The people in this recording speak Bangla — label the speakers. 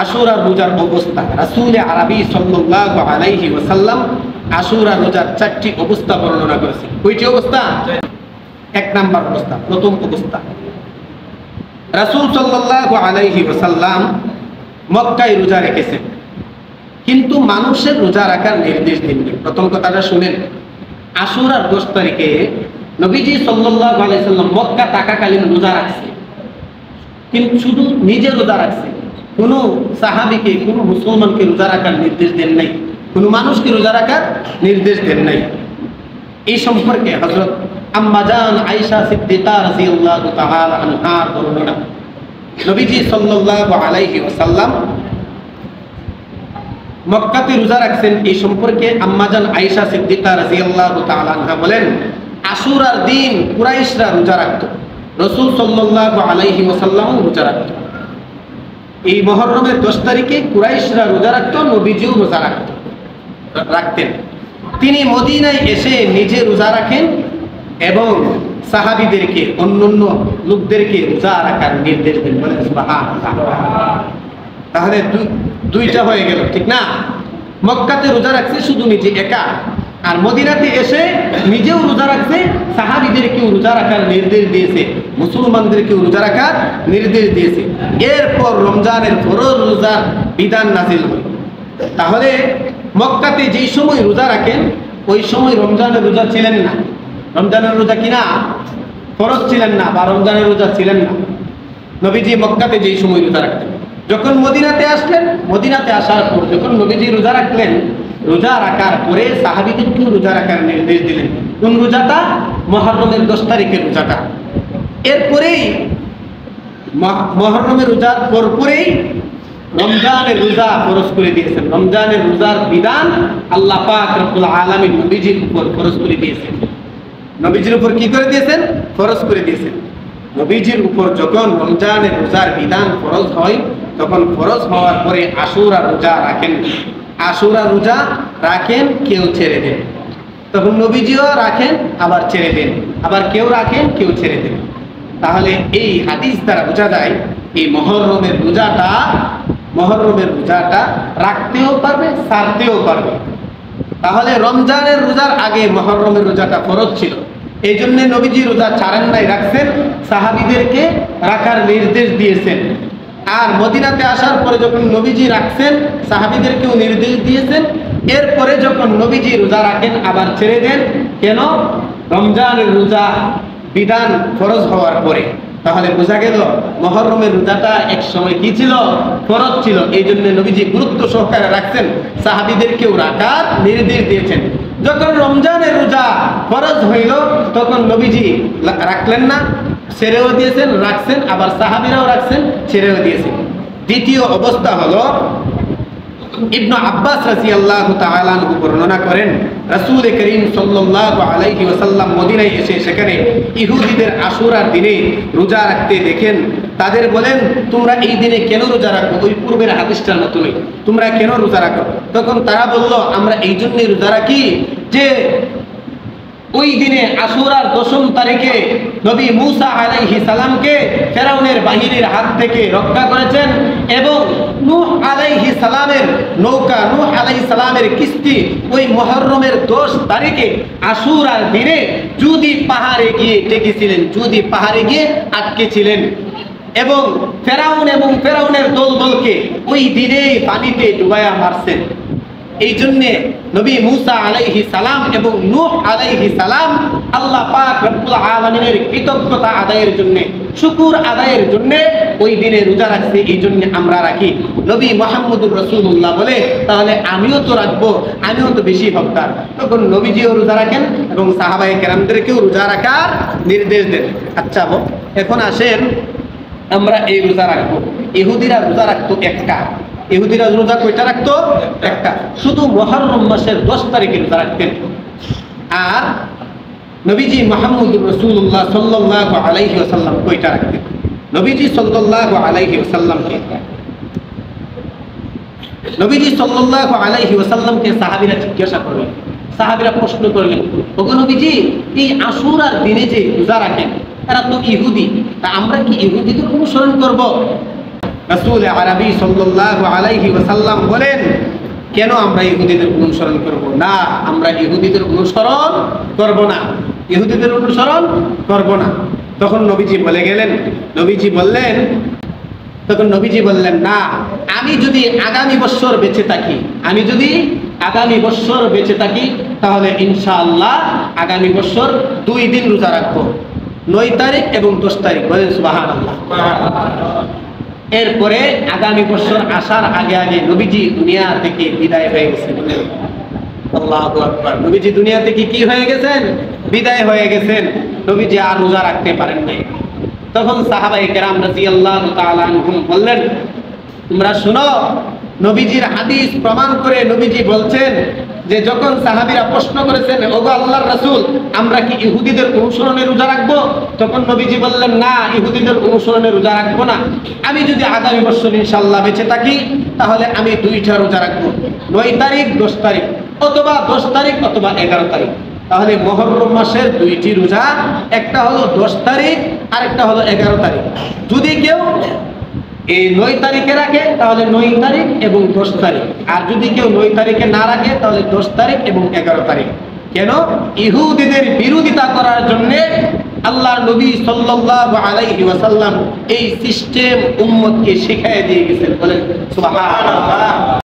Speaker 1: আশুরার রোজার অবস্থা। রাসূল আরবি সাল্লাল্লাহু আলাইহি ওয়াসাল্লাম আশুরার রোজার 4টি অবস্থা বর্ণনা করেছেন। কয়টি অবস্থা? এক নাম্বার অবস্থা, প্রথম অবস্থা, রাসূল সাল্লাল্লাহু আলাইহি ওয়াসাল্লাম মক্কায় রোজা রেখেছেন, কিন্তু মানুষের রোজা রাখার নির্দেশ দেননি। প্রথম কথাটা শুনেন, আশুরার 10 তারিখে নবীজি সাল্লাল্লাহু আলাইহি ওয়াসাল্লাম মক্কা থাকাকালীন রোজা রাখছে, কিন্তু শুধু নিজে রোজা রাখছে, কোনো সাহাবীকে, কোনো মুসলমানকে রোজা রাখার নির্দেশ দেন নাই, কোনো মানুষকে রোজা রাখার নির্দেশ দেন নাই। এই সম্পর্কে হযরত আম্মা জান আয়েশা সিদ্দিকা রাদিয়াল্লাহু তাআলা আনহার বর্ণনা, নবীজি সাল্লাল্লাহু আলাইহি ওয়াসাল্লাম মক্কাতে রোজা রাখছেন। এই সম্পর্কে আম্মা জান আয়েশা সিদ্দিকা রাদিয়াল্লাহু তাআলা আনহা বলেন, আশুরার দিন কুরাইশরা রোজা রাখত, রাসূল সাল্লাল্লাহু আলাইহি ওয়াসাল্লাম রোজা রাখত। এই মুহররমের 10 তারিখে কুরাইশরা রোজা রাখত, নবীজিও রোজা রাখতেন। তিনি মদিনায় এসে নিজে রোজা রাখেন এবং সাহাবীদেরকে, অন্যান্য লোকদেরকে রোজা রাখার নির্দেশ দেন। বলেন সুবহানাল্লাহ। তাহলে দুইটা হয়ে গেল, ঠিক না? মক্কাতে রোজা রাখছে শুধু নিজে একা, আর মদিনাতে এসে নিজেও রোজা রাখছে, সাহাবীদেরকেও রোজা রাখার নির্দেশ দিয়েছে, মুসলমানদেরকেও রোজা রাখার নির্দেশ দিয়েছে। এরপর রমজানের ফরজ রোজার বিধান নাযিল হয়। তাহলে মক্কাতে যেই সময় রোজা রাখেন ওই সময় রমজানের রোজা ছিলেন না, রমজানের রোজা কিনা ফরজ ছিলেন না, বা রমজানের রোজা ছিলেন না। নবীজি মক্কাতে যেই সময় রোজা রাখতেন, যখন মদিনাতে আসলেন, মদিনাতে আসার পর যখন নবীজি রোজা রাখলেন, রোজা রাখার পরে সাহাবীদেরকেও রোজা রাখার নির্দেশ দিলেন। কোন রোজাটা? মুহররমের 10 তারিখের রোজাটা। এরপরেই মুহররমের রোজার পরেই রমজানের রোজা ফরজ করে দিয়েছেন। রমজানের রোজার বিধান আল্লাহ পাক রব্বুল আলামিন নবীজির উপর ফরজ করে দিয়েছেন। নবীজির উপর কি করে দিয়েছেন? ফরজ করে দিয়েছেন। নবীজির উপর যখন রমজানের রোজার বিধান ফরজ হয়, তখন ফরজ হওয়ার পরে আশুরা রোজা রাখেন, আশুরা রোজা রাখেন, কেউ ছেড়ে দেন। তখন নবীজিও রাখেন, আবার ছেড়ে দেন, আবার কেউ রাখেন, কেউ ছেড়ে দেন। তাহলে এই হাদিস দ্বারা বোঝা যায় এই মুহররমের রোজাটা রাখতেও পারবে, ছাড়তেও পারবে। তাহলে রমজানের রোজার আগে মুহররমের রোজাটা ফরজ ছিল, এই জন্য নবীজি রোজা ছাড়েন নাই, রাখছেন, সাহাবীদেরকে রাখার নির্দেশ দিয়েছেন। আর মদিনাতে আসার পরে যখন নবীজি রাখছেন, সাহাবীদেরকেও নির্দেশ দিয়েছেন। এরপরে যখন নবীজি রোজা রাখেন, আবার ছেড়ে দেন। কেন? রমজানের রোজা বিধান ফরজ হওয়ার পরে। তাহলে বোঝা গেল মুহররমের রোজাটা এক সময় কি ছিল? ফরজ ছিল। এই জন্য নবীজি গুরুত্ব সহকারে রাখছেন, সাহাবীদেরকেও রাখার নির্দেশ দিয়েছেন। যখন রমজানের রোজা ফরজ হইল, তখন নবীজি রাখলেন না, ছেড়েও দিয়েছেন, রাখছেন, আবার সাহাবীরাও রাখছেন, ছেড়েও দিয়েছেন। দ্বিতীয় অবস্থা হলো, ইবনে আব্বাস রাদিয়াল্লাহু তাআলা আনহু বর্ণনা করেন, রাসূল করিম সাল্লাল্লাহু আলাইহি ওয়াসাল্লাম মদিনায় এসে সেখানে ইহুদিদের আশুরার দিনে রোজা রাখতে দেখেন। তাদের বলেন, তোমরা এই দিনে কেন রোজা রাখো? ওই পূর্বের হাদিসটার মতই, তোমরা কেন রোজা রাখো? তখন তারা বলল, আমরা এই জন্যই রোজা রাখি যে ওই দিনে আশুরার 10 তারিখে নবী মূসা আলাইহিস সালামকে ফেরাউনের বাহিনীর হাত থেকে রক্ষা করেছেন, এবং নূহ আলাইহিস সালামের নৌকা, নূহ আলাইহিস সালামের কিস্তি ওই মুহররমের 10 তারিখে আশুরার দিনে জুদি পাহাড়ে গিয়ে টেকেছিলেন, জুদি পাহাড়ে গিয়ে আটকেছিলেন, এবং ফেরাউনের দলবলকে ওই দিনেই পানিতে ডুবাইয়া মারছেন। এই জন্যে নবী মূসা আলাইহিস সালাম এবং নূহ আলাইহিস সালাম আল্লাহ পাক রব্বুল আলামিনের কৃতজ্ঞতা আদায়ের জন্য, শুকর আদায়ের জন্য ওই দিনে রোজা রাখছে। এই জন্য আমরা রাখি। নবী মুহাম্মদুর রাসূলুল্লাহ বলে, তাহলে আমিও তো রাখবো, আমিও তো বেশি হকদার। তখন নবীজিও রোজা রাখেন এবং সাহাবায়ে কেরামদেরকেও রোজা রাখার নির্দেশ দেন। আচ্ছা, এখন আসেন আমরা এই রোজা রাখবো। ইহুদিরা রোজা রাখতো একটা, ইহুদিরা রোজা কয়টা রাখতো? একটা। শুধু মুহররম মাসের 10 তারিখে রোজা রাখতেন। আর নবীজি মুহাম্মদুর রাসূলুল্লাহ সাল্লাল্লাহু আলাইহি ওয়াসাল্লাম কয়টা রাখতেন? নবীজি সাল্লাল্লাহু আলাইহি ওয়াসাল্লামকে সাহাবীরা জিজ্ঞাসা করলেন, সাহাবীরা প্রশ্ন করলেন, ওগো নবীজি, এই আশুরার দিনে যে রোজা রাখেন, এরা তো ইহুদি, তা আমরা কি ইহুদিদের অনুসরণ করব? রাসূল আরবি সাল্লাল্লাহু আলাইহি ওয়াসাল্লাম বলেন, কেন আমরা ইহুদিদের অনুসরণ করব না? আমরা ইহুদিদের অনুসরণ করব না, ইহুদিদের অনুসরণ করব না। তখন নবীজি বলে গেলেন, তখন নবীজি বললেন, না, আমি যদি আগামী বছর বেঁচে থাকি তাহলে ইনশাআল্লাহ আগামী বছর 2 দিন রোজা রাখবো, 9 তারিখ এবং 10 তারিখ। বলেন সুবহানাল্লাহ। এরপরে আগামী বছর আসার আগে নবীজি দুনিয়া থেকে বিদায় হয়ে গেছেন। বলেন আল্লাহু আকবার। নবীজি দুনিয়া থেকে কি হয়ে গেছেন? বিদায় হয়ে গেছেন। নবীজি আর রোজা রাখতে পারেন নাই। তখন সাহাবায়ে কেরাম রাদিয়াল্লাহু তাআলা আনহুম বললেন, তোমরা শুনো, নবীজির হাদিস প্রমাণ করে নবীজি বলছেন যে যখন সাহাবীরা প্রশ্ন করেছেন, ওগো আল্লাহর রাসূল, আমরা কি ইহুদিদের অনুসরণে রোজা রাখবো? তখন নবীজি বললেন, না, ইহুদিদের অনুসরণে রোজা রাখবো না। আমি যদি আগামী বছর ইনশাআল্লাহ বেঁচে থাকি তাহলে আমি 2টা রোজা রাখবো, 9 তারিখ 10 তারিখ, অথবা 10 তারিখ অথবা 11 তারিখ। তাহলে মুহররম মাসের 2টি রোজা, একটা হলো 10 তারিখ আর একটা হলো 11 তারিখ। যদি কেউ এই 9 তারিখে রাখে তাহলে 9 তারিখ এবং 10 তারিখ, আর যদি কেউ 9 তারিখে না রাখে তাহলে 10 তারিখ এবং 11 তারিখ। কেন? ইহুদিদের বিরোধিতা করার জন্য আল্লাহর নবী সাল্লাল্লাহু আলাইহি ওয়াসাল্লাম এই সিস্টেম উম্মতকে শিখিয়ে দিয়ে গেছেন। বলেন সুবহানাল্লাহ।